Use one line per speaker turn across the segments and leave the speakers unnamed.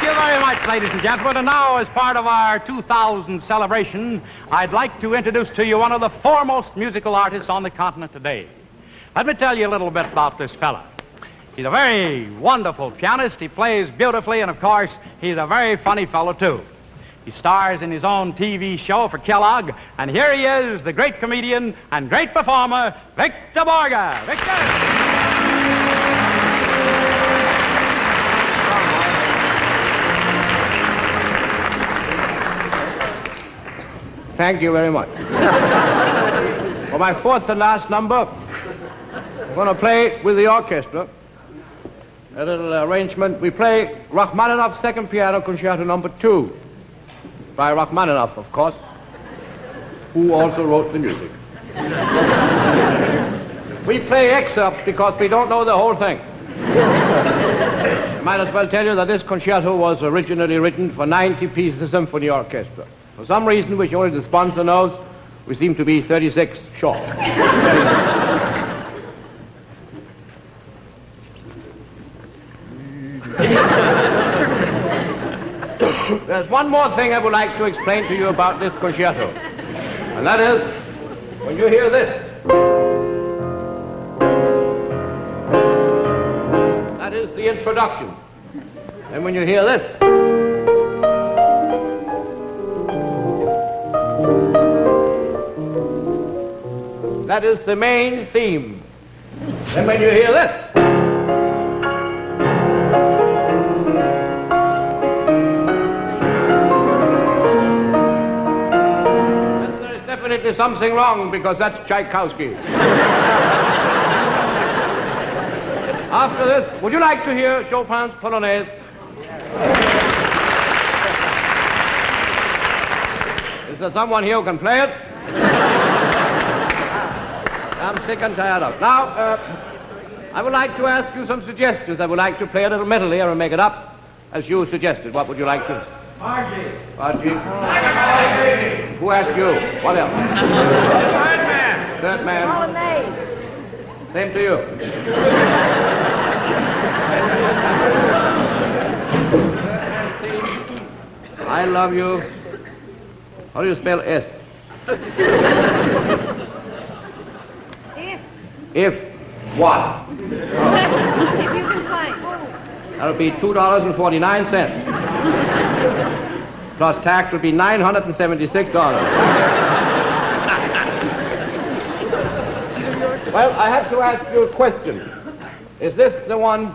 you very much, ladies and gentlemen. And now, as part of our 2000 celebration, I'd like to introduce to you one of the foremost musical artists on the continent today. Let me tell you a little bit about this fella. He's a very wonderful pianist. He plays beautifully, and of course, he's a very funny fellow, too. He stars in his own TV show for Kellogg, and here he is, the great comedian and great performer, Victor Borge. Victor!
Thank you very much. For my fourth and last number, I'm going to play with the orchestra. A little arrangement. We play Rachmaninoff's Second Piano Concerto Number 2, by Rachmaninoff, of course, who also wrote the music. We play excerpts because we don't know the whole thing. I might as well tell you that this concerto was originally written for 90 pieces of symphony orchestra. For some reason, which only the sponsor knows, we seem to be 36 short. There's one more thing I would like to explain to you about this concerto. And that is, when you hear this, that is the introduction. And when you hear this, that is the main theme. And when you hear this, then there is definitely something wrong, because that's Tchaikovsky. After this, would you like to hear Chopin's Polonaise? Is there someone here who can play it? I'm sick and tired of it. Now, I would like to ask you some suggestions. I would like to play a little medley or make it up as you suggested. What would you like to?
Margie.
Margie? Who asked you? What else?
Third man.
Third man. Same to you. I love you. How do you spell S? If what?
If you can find.
That'll be $2.49. Plus tax would be $976. Well, I have to ask you a question. Is this the one?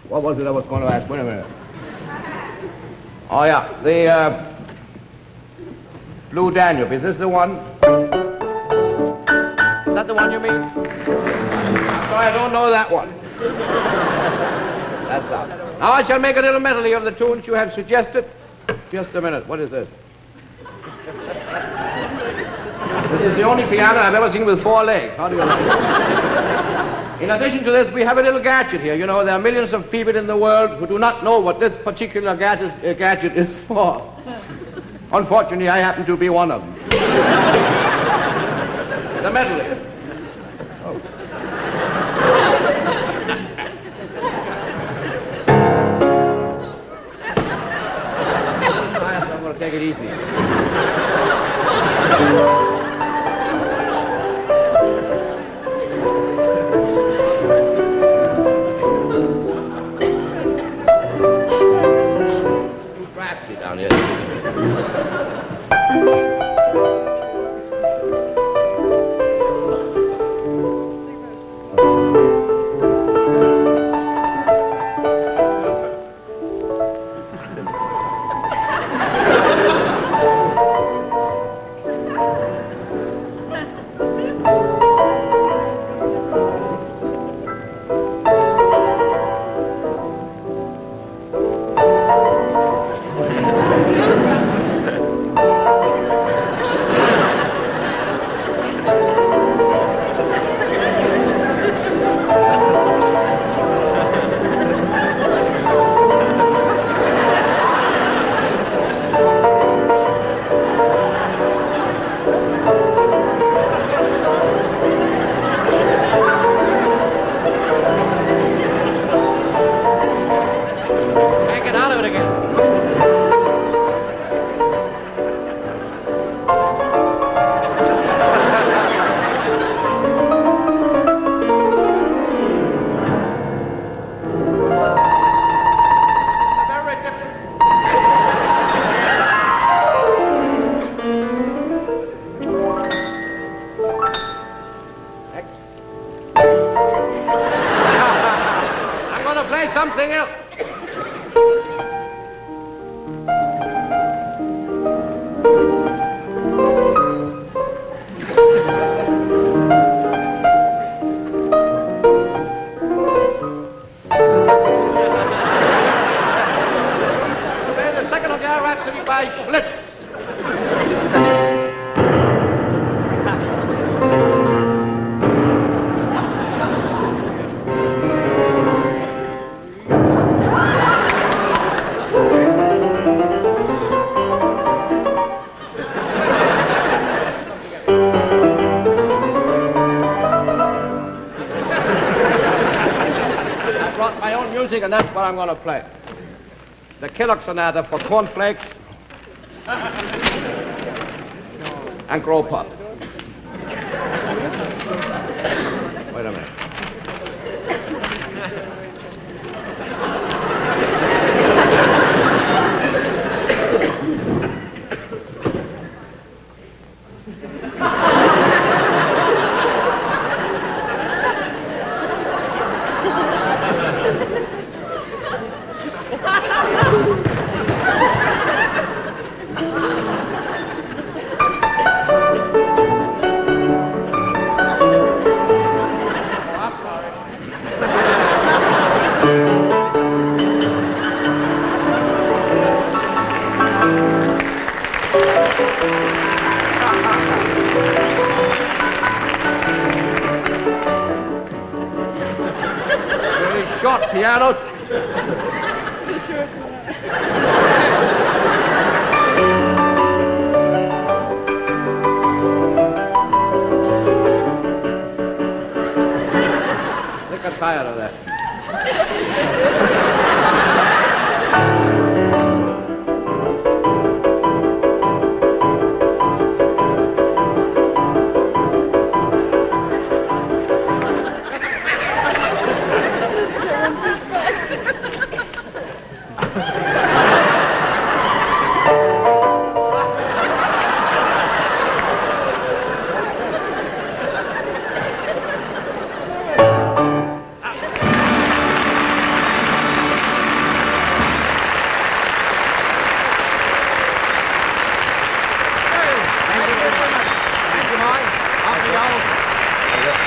What was it I was going to ask? Wait a minute. Oh, yeah. The Blue Danube. Is this the one? Is that the one you mean? I'm sorry, I don't know that one. That's out. Now I shall make a little medley of the tunes you have suggested. Just a minute. What is this? This is the only piano I've ever seen with 4 legs. How do you like it? In addition to this, we have a little gadget here. You know, there are millions of people in the world who do not know what this particular gadget is for. Unfortunately, I happen to be one of them. The medley. Oh. I'm going to take it easy. Too drafty down here. Try something else. Play the second of your Rhapsody by Schlitz. I brought my own music, and that's what I'm going to play. The Kellogg Sonata for cornflakes and grow pop. Wait a minute. Very short piano. Sick and tired of that.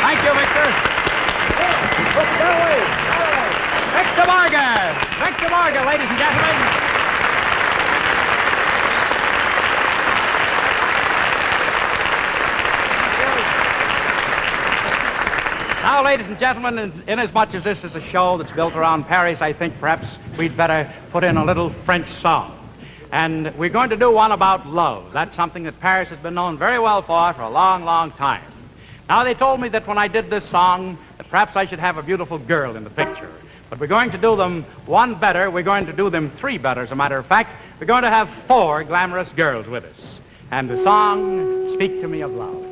Thank you, Victor. Victor Vargas. Victor Vargas, ladies and gentlemen. Now, ladies and gentlemen, inasmuch as this is a show that's built around Paris, I think perhaps we'd better put in a little French song. And we're going to do one about love. That's something that Paris has been known very well for a long, long time. Now, they told me that when I did this song, that perhaps I should have a beautiful girl in the picture. But we're going to do them one better. We're going to do them three better, as a matter of fact. We're going to have four glamorous girls with us. And the song, Speak to Me of Love.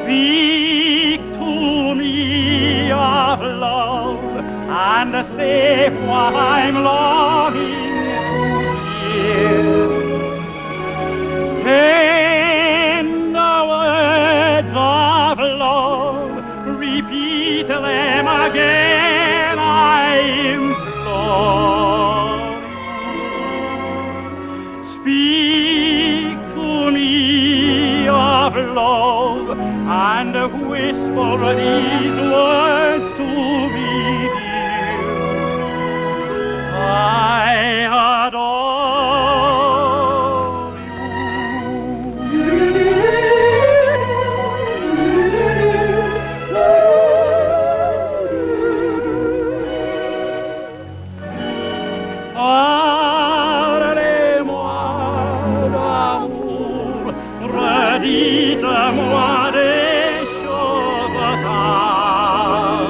Speak to me of love and say what I'm longing to hear. Tender words of love, repeat them again, I implore. Speak to me of love and whisper these words to me, dear. I adore you. Parlez-moi d'amour, redites-moi des choses tendres.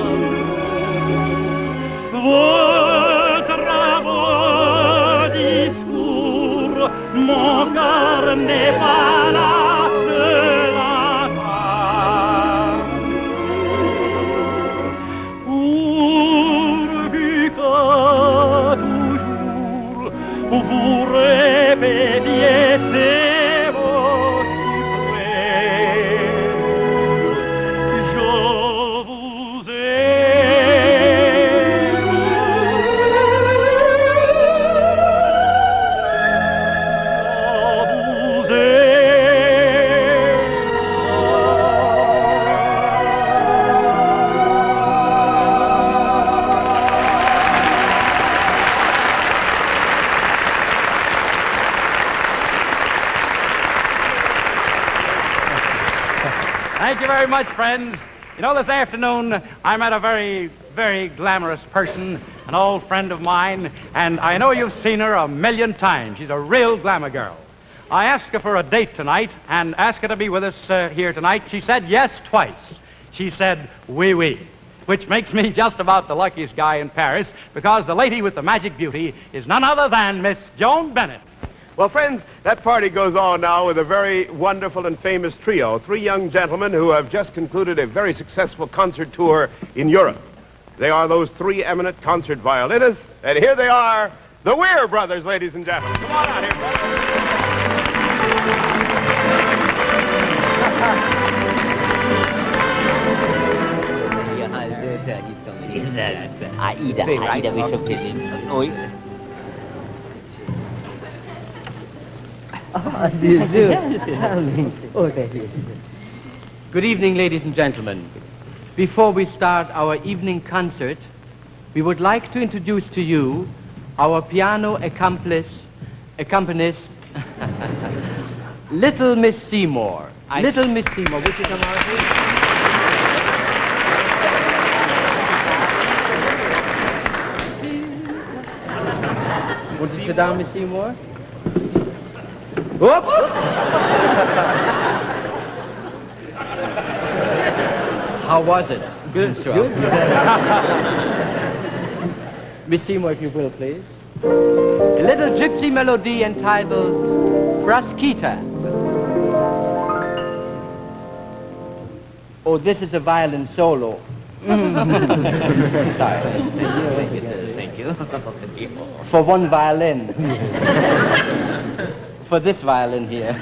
Votre beau discours, mon cœur n'est pas là de l'entendre. Pourvu que toujours vous répétiez vos suprêmes. Je vous aime. Je vous
Thank you very much, friends. You know, this afternoon I met a very, very glamorous person, an old friend of mine, and I know you've seen her a million times. She's a real glamour girl. I asked her for a date tonight and asked her to be with us here tonight. She said yes twice. She said, oui, oui, which makes me just about the luckiest guy in Paris, because the lady with the magic beauty is none other than Miss Joan Bennett.
Well, friends, that party goes on now with a very wonderful and famous trio, three young gentlemen who have just concluded a very successful concert tour in Europe. They are those three eminent concert violinists, and here they are, the Weir Brothers, ladies and gentlemen. Come on out here, brothers.
Aida Oi.
Good evening, ladies and gentlemen. Before we start our evening concert, we would like to introduce to you our piano accompanist, Little Miss Seymour. Little Miss Seymour, would you come out, please? Would you sit down, Miss Seymour? Whoop! How was it? Good. Good. Miss Seymour, if you will, please. A little gypsy melody entitled Frasquita. Oh, this is a violin solo. Sorry.
Thank you.
For one violin. For this violin here.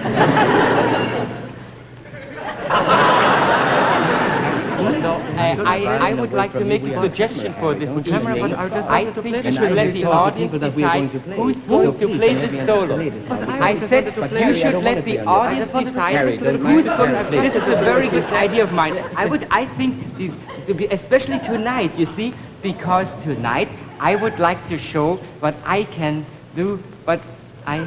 I would like to make a suggestion for this evening. I think you should let the audience decide who's going to play this solo. I said you should let the audience decide who's going to play. This is a very good idea of mine. I think, to be, especially tonight, you see, because tonight I would like to show what I can do, but I...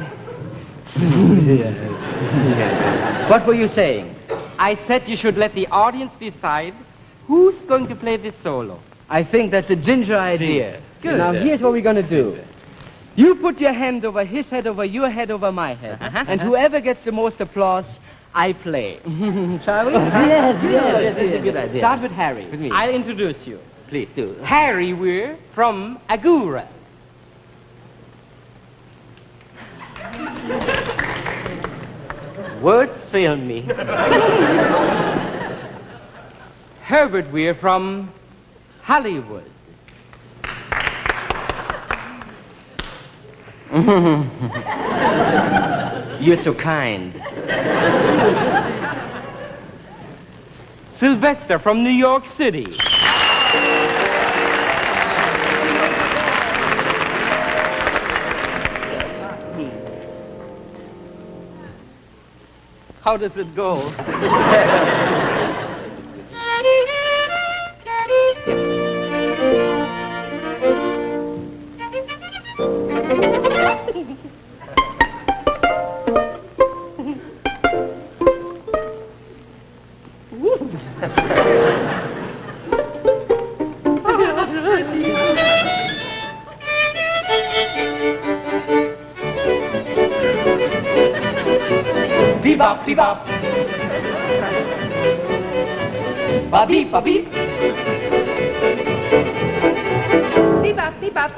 What were you saying?
I said you should let the audience decide who's going to play this solo.
I think that's a ginger idea.
Good.
Now, here's what we're going to do. You put your hand over his head, over your head, over my head. And whoever gets the most applause, I play. Shall we?
Yes, that's a good idea.
Start with Harry.
With me. I'll introduce you. Please do. Harry Weir from Agura. Words fail me. Herbert Weir from Hollywood.
You're so kind.
Sylvester from New York City. How does it go? Bebop, bebop. Ba-beep, ba-beep.
Bebop, bebop.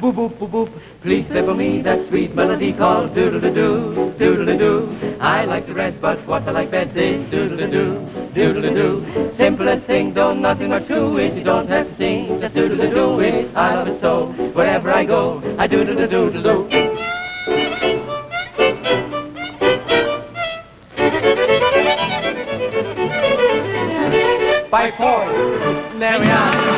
Boop, boop, boop, boop. Please play for me that sweet melody called doodle-doo, doodle-doo. I like to rest, but what I like best is doodle-doo, doodle-doo. Simplest thing, don't nothing much to it. You don't have to sing, just doodle-doo it. I love it so. Wherever I go, I doodle-doo-doodle-doo. By four. There we are.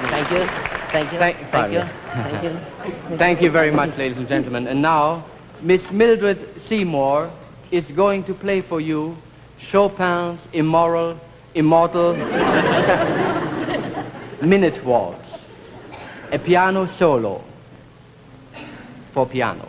Thank you. Thank you. Thank you. Thank you. Thank you.
Thank you very much, ladies and gentlemen. And now, Miss Mildred Seymour is going to play for you Chopin's immortal Minute Waltz, a piano solo for piano.